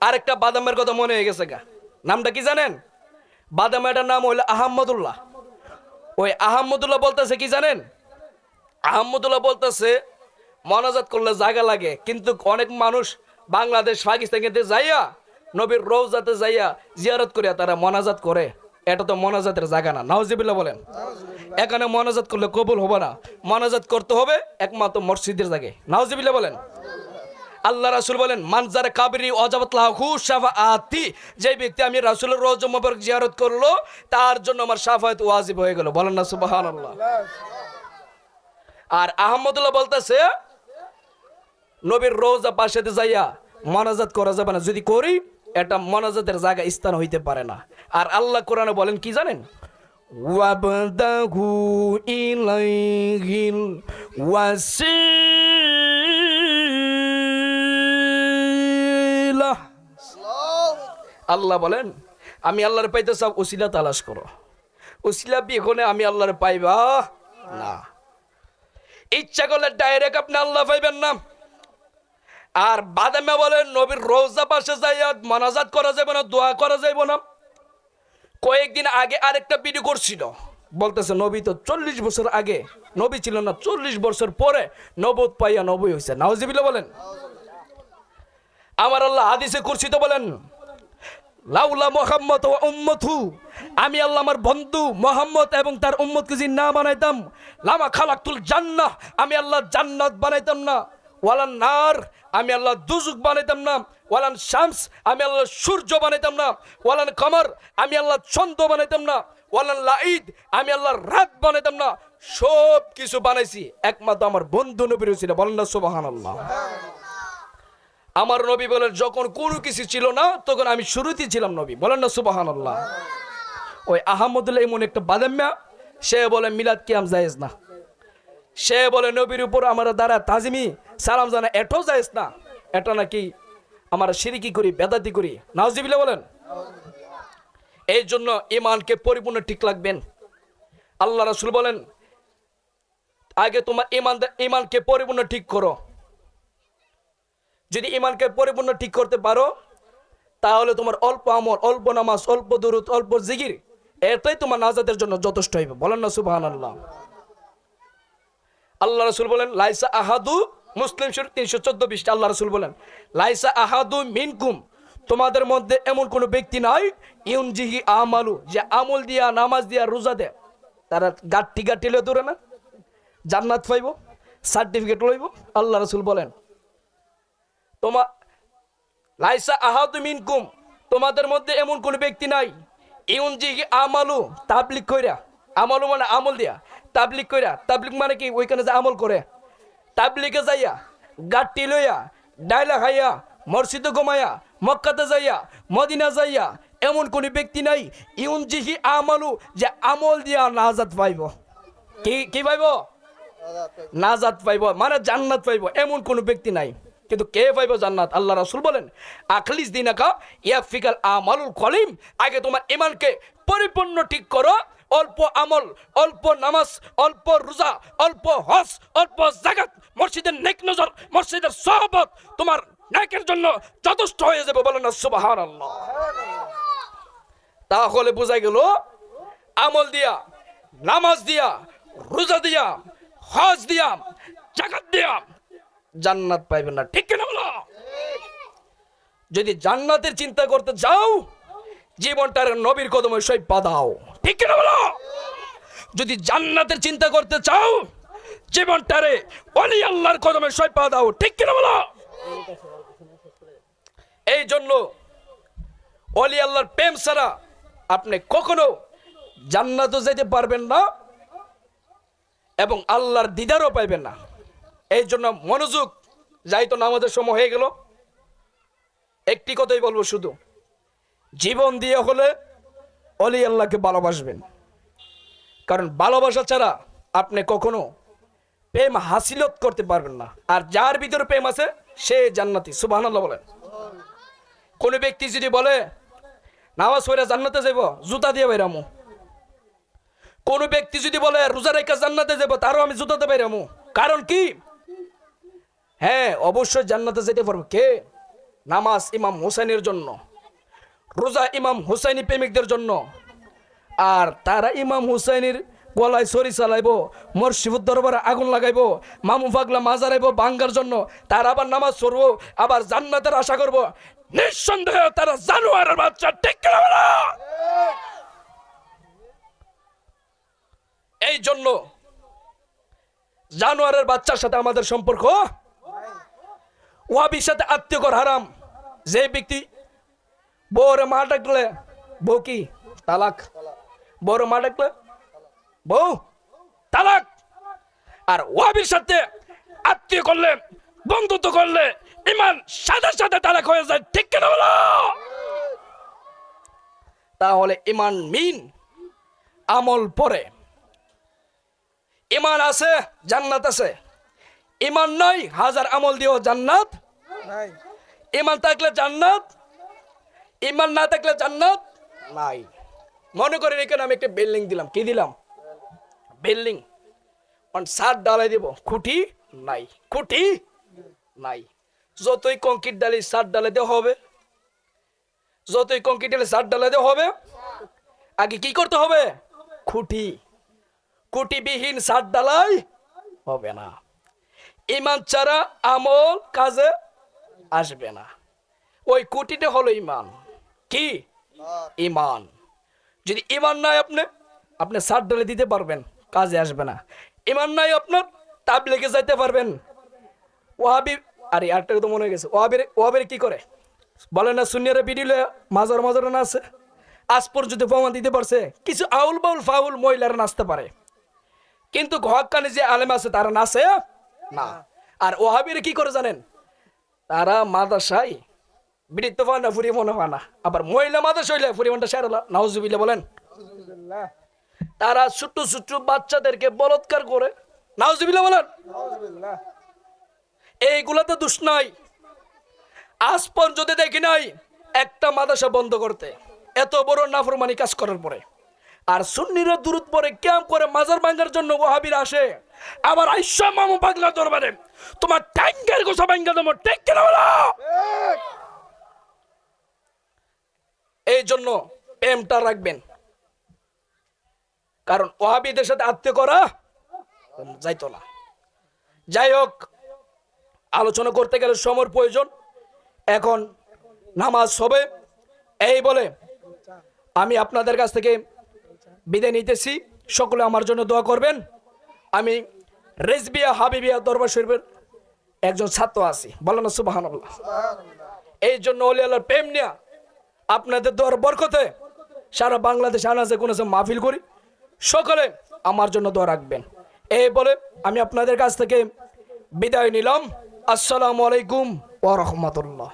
আরেকটা বাদামের কথা মনে হয়ে গেছে গা, নামটা কি জানেন? বাদামেটার নাম হইলো আহমদুল্লাহ। ওই আহমদুল্লাহ বলতেছে কি জানেন? আহমদুল্লাহ বলতেছে মনাজাত করলে জায়গা লাগে, কিন্তু অনেক মানুষ বাংলাদেশ পাকিস্তান কিন্তু যাইয়া নবীর রওজাতে যাইয়া জিয়ারত করিয়া তারা মনাজাত করে। এটা তো মনাজাতের জায়গা না, নাউজুবিল্লাহ বলেন। এখানে মনাজাত করলে কবুল হবে না, মনাজাত করতে হবে একমাত্র মসজিদের জায়গায়, নাউজুবিল্লাহ বলেন। আল্লাহ রাসূল বলেন মানজারে কাবরি ওয়াজাবাত লাহু শাফাআতি, যে ব্যক্তি আমি রাসূলের রওজা মুবারক জিয়ারত করলো তার জন্য আমার শাফাআত ওয়াজিব হয়ে গেল, বলেন না সুবহানাল্লাহ। আর আহমদুল্লাহ বলতেছে নবীর রওজা পাশেতে যাইয়া মোনাজাত করা যাবে না, যদি করি এটা মোনাজাতের জায়গা স্থান হইতে পারে না। আর আল্লাহ কোরআনে বলেন কি জানেন? ওয়াবদাহু ইলাইহিল ওয়াসিলা। আল্লাহ বলেন আমি আল্লাহর পাইতে চাও, ওসিলা তালাশ করো। ওসিলা বিহনে আমি আল্লাহর পাইবা না। ইচ্ছা করলে ডাইরেক্ট আপনি আল্লাহ পাইবেন না। আর বাদামে বলেন নবীর রওজা পাশে যাইয়া মোনাজাত করা যাবে না, দোয়া করা যাবে না। কয়েকদিন আগে আরেকটা ভিডিও করছিল, বলতেছে নবী তো 40 বছর আগে নবী ছিল না, 40 বছর পরে নবুয়ত পাইয়া নবী হইছে, নাউজুবিল্লাহ বলেন। আমার আল্লাহ হাদিসে কুরসিত বলেন লাউলা মুহাম্মদ ওয়া উম্মতহু, আমি আল্লাহ আমার বন্ধু মুহাম্মদ এবং তার উম্মতকে যদি না বানাইতাম, লামা খালাকতুল জান্নাহ, আমি আল্লাহ জান্নাত বানাইতাম না, ওয়ালান নার, আমি আল্লাহ দুজুক বানাইতাম না, ওয়ালান শামস, আমি আল্লাহ সূর্য বানাইতাম না, ওয়ালান কমর, আমি আল্লাহ চন্দ্র বানাইতাম না, ওয়ালান লাঈদ, আমি আল্লাহ রাত বানাইতাম না। সব কিছু বানাইছি একমাত্র আমার বন্ধু নবীর উসিলা, বলেন না সুবহানাল্লাহ। আমার নবী বলেন যখন কোনো কিছু ছিল না তখন আমি শুরুতেই ছিলাম নবী, বলেন না সুবহানাল্লাহ। ওই আহমদুল্লাহ এমন একটা বাদাম্যা, সে বলে মিলাদ কিয়াম জায়েজ না, সে বলে নবীর উপর আমার দ্বারা তাজিমি সালাম জানা এটাও জায়েজ না, এটা নাকি আমরা শিরকি করি, বেদাতি করি, নাউজুবিল্লাহ বলেন। এই জন্য ঈমানকে পরিপূর্ণ ঠিক রাখবেন। আল্লাহ রাসূল বলেন আগে তোমার ঈমানকে পরিপূর্ণ ঠিক করো। যদি ঈমানকে পরিপূর্ণ ঠিক করতে পারো তাহলে তোমার অল্প আমল, অল্প নামাজ, অল্প দুরূদ, অল্প জিকির, এটাই তোমার নাজাতের জন্য যথেষ্ট হইবে, বলেন না সুবহানাল্লাহ। আল্লাহ রাসূল বলেন লাইসা আহাদু, মুসলিম শরীফ 314 পৃষ্ঠা, আল্লাহ রাসূল বলেন লাইসা আহাদু মিনকুম, তোমাদের মধ্যে এমন কোন ব্যক্তি নাই ইউনজিহি আমালু, যে আমল দিয়া নামাজ দিয়া রোজা দেয় তারা গাঠি গাঠি লয়ে দৌড়ে না জান্নাত পাইব, সার্টিফিকেট লইব। আল্লাহ রাসূল বলেন তোমার লাইসা আহাদু মিনকুম, তোমাদের মধ্যে এমন কোন ব্যক্তি নাই ইউনজিহি আমালু, তাবলীগ কইরা, আমলু মানে আমল দিয়া, তাবলীগ কইরা, তাবলীগ মানে কি ওইখানে যে আমল করে, তাবলীগে যাইয়া গাঠি লইয়া ডাইলা খাইয়া মসজিদে ঘুমাইয়া মক্কাতে যাইয়া মদিনা যাইয়া এমন কোন ব্যক্তি নাই ইউনজিহি আমালু, যে আমল দিয়া নাজাত পাইব। কি পাইব? নাজাত পাইব, মানে জান্নাত পাইব, এমন কোন ব্যক্তি নাই। কিন্তু কে পাইব জান্নাত? আল্লাহ রাসূল বলেন আখলিস দিনাকা ইয়াফিকাল আমালুল কলিম, আগে তোমার ঈমানকে পরিপূর্ণ ঠিক করো। অল্প আমল, অল্প নামাজ, অল্প রোজা, অল্প হজ, অল্প যাকাত, মসজিদের নেক নজর, মসজিদের সহবত তোমার নেকের জন্য যথেষ্ট হয়ে যাবে, বলেন না সুবহানাল্লাহ। তাহলে বোঝা গেল আমল দিয়া, নামাজ দিয়া, রোজা দিয়া, হজ দিয়া, যাকাত দিয়া জান্নাত পাইবেন না, ঠিক কিনা বলো? যদি জান্নাতের চিন্তা করতে যাও জীবনটার নবীর কদমে সই পা দাও, ঠিক কিনা বলো? যদি জান্নাতের চিন্তা করতে চাও জীবনটারে ওলি আল্লাহর কদমে সই পা দাও, ঠিক কিনা বলো? এই জন্য ওলি আল্লাহর প্রেম ছাড়া আপনি কখনো জান্নাতও যেতে পারবেন না এবং আল্লাহর দিদারও পাইবেন না। এই জন্য মনোযোগ, যাই তো নামাজের সময় হয়ে গেল, একটি কথাই বলবো শুধু, জীবন দিয়ে হলে ওলি আল্লাহকে ভালোবাসবেন, কারণ ভালোবাসা ছাড়া আপনি কখনো প্রেম হাসিলত করতে পারবেন না। আর যার ভিতরে প্রেম আছে সে জান্নাতি, সুবহানাল্লাহ বলেন। কোন ব্যক্তি যদি বলে নামাজ পড়ে জান্নাতে যাব, জুতা দিয়ে বাইরামু। কোন ব্যক্তি যদি বলে রোজা রেখে জান্নাতে যাব, তারও আমি জুতাতে বাইরামু। কারণ কি? হ্যাঁ, অবশ্যই জান্নাতে যেতে পারবো। কে? নামাজ ইমাম হুসাইনের জন্য, রোজা ইমাম হুসাইনি প্রেমিকদের জন্য। আর তারা ইমাম হুসাইনের গলায় ছড়ি চালাইব, মরশিফুর দরবারে আগুন লাগাইব, মামু পাগলা মাজারাইব বাঙ্গার জন্য। তারা আবার নামাজ পড়বো, আবার জান্নাতের আশা করব। নিঃসন্দেহে তারা জানোয়ারের বাচ্চা, ঠিক কিনা বলো? এই জন্য জানোয়ারের বাচ্চার সাথে আমাদের সম্পর্ক। ওয়াবির সাথে আত্মীয় কর হারাম। যে ব্যক্তি বউরে মা ডাকলে বউ কি তালাক, বউরে মা ডাকলে বউ তালাক। আর ওয়াবির সাথে আত্মীয় করলে, বন্ধুত্ব করলে ইমান সাথে সাথে তালাক হয়ে যায়, ঠিক কিনা বলো? তাহলে ইমান মিন, আমল পরে। ইমান আছে জান্নাত আছে, ইমান নাই হাজার আমল দিও জান্নাত নাই। ইমান থাকলে জান্নাত, ইমান না থাকলে জান্নাত নাই। মনে করেন এখানে আমি একটা বিল্ডিং দিলাম, কি দিলাম? বিল্ডিং। ছাদ ডালাই দিব, খুঁটি নাই, খুঁটি নাই। যতই কংক্রিট ডালি ছাদ ডালাই দেওয়া হবে, যতই কংক্রিট ডালে ছাদ ডালাই দেওয়া হবে, আগে কি করতে হবে? খুঁটি। খুঁটিবিহীন ছাদ ডালাই হবে না। ইমান ছাড়া আমল কাজে আসবে না। ওই খুঁটিটা হলো ইমান। কি? ইমান। যদি ইমান নাই আপনি ছাদ ডালে দিতে পারবেন, কাজে আসবে না। ইমান নাই আপনার, তাবলীগে যাইতে পারবেন। ওয়াহাবি, আরে আরেকটা তো মনে হয়ে গেছে, ওয়াহাবির কি করে বলে না, সুন্নিয়ারে বিডিলে মাজার মাজার না আছে। আজ পর্যন্ত প্রমাণ দিতে পারছে কিছু আউল বাউল ফাউল মহিলারা নাচতে পারে, কিন্তু হক্কানি যে আলেম আছে তারা নাচে না। আর ওয়াহাবির কি করে জানেন? তারা মাদ্রাসায় বিড়ি তো পায় না, ফুরি মনে হয় না। আবার মহিলা মাদ্রাসা হইলে ফুরিমানটা সেরা নাউজুবিল্লাহ বলেন। তারা ছোট্ট ছোট্ট বাচ্চাদেরকে বলৎকার করে, নাউজুবিল্লাহ বলেন। এইগুলাতে দোষ নাই। আজ পর্যন্ত দেখি নাই একটা মাদ্রাসা বন্ধ করতে, এত বড় নাফরমানি কাজ করার পরে। আর সুন্নিরা দুরুদ পরে ক্যাম্প করে মাজার ভাঙার জন্য ওয়াহাবিরা আসে। আবার আইসা মামু পাগলা দরবারে তোমার ট্যাঙ্কের গোসা ভাঙা দেবো, ঠিক কিনা বলো? এই জন্য প্রেমটা রাখবেন, কারণ ওয়াহাবিদের সাথে আত্মীয় করা যাইতো না। যাই হোক, আলোচনা করতে গেলে সময়ের প্রয়োজন। এখন নামাজ হবে, এই বলে আমি আপনাদের কাছ থেকে বিদায় নিতেছি। সকলে আমার জন্য দোয়া করবেন। আমি রেজবিয়া হাবিবিয়া দরবার শরীফের একজন ছাত্র আছি, বলেন না সুবহানাল্লাহ। এই জন্য ওলি আল্লাহর প্রেম নিয়ে আপনাদের দোয়ার বরকতে সারা বাংলাদেশ আনাজে কোন মাহফিল করি। সকলে আমার জন্য দোয়া রাখবেন। এই বলে আমি আপনাদের কাছ থেকে বিদায় নিলাম। আসসালামু আলাইকুম ওয়া রাহমাতুল্লাহ।